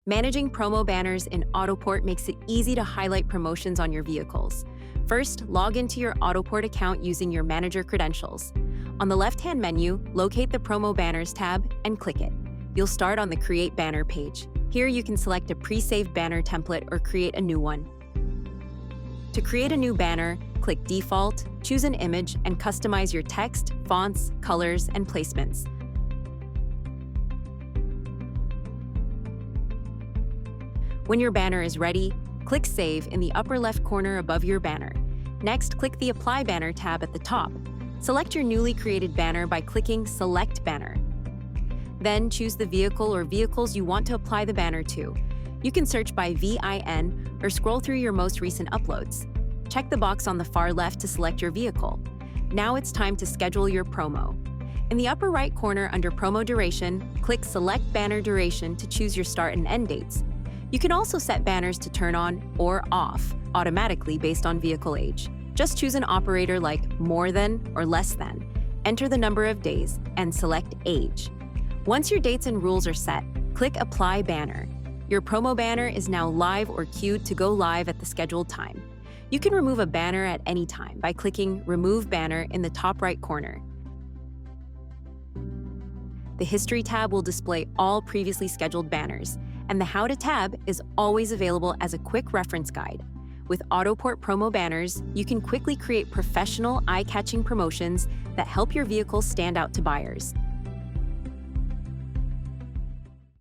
Managing promo banners in AutoPort makes it easy to highlight promotions on your vehicles. First, log into your AutoPort account using your manager credentials. On the left-hand menu, locate the Promo Banners tab and click it. You'll start on the Create Banner page. Here you can select a pre-saved banner template or create a new one. To create a new banner, click Default, choose an image, and customize your text, fonts, colors, and placements. When your banner is ready, click Save in the upper left corner above your banner. Next, click the Apply Banner tab at the top. Select your newly created banner by clicking Select Banner. Then choose the vehicle or vehicles you want to apply the banner to. You can search by VIN or scroll through your most recent uploads. Check the box on the far left to select your vehicle. Now it's time to schedule your promo. In the upper right corner under Promo Duration, click Select Banner Duration to choose your start and end dates. You can also set banners to turn on or off automatically based on vehicle age. Just choose an operator like more than or less than, enter the number of days, and select age. Once your dates and rules are set, click Apply Banner. Your promo banner is now live or queued to go live at the scheduled time. You can remove a banner at any time by clicking Remove Banner in the top right corner. The History tab will display all previously scheduled banners, and the How to tab is always available as a quick reference guide. With AutoPort promo banners, you can quickly create professional, eye-catching promotions that help your vehicle stand out to buyers.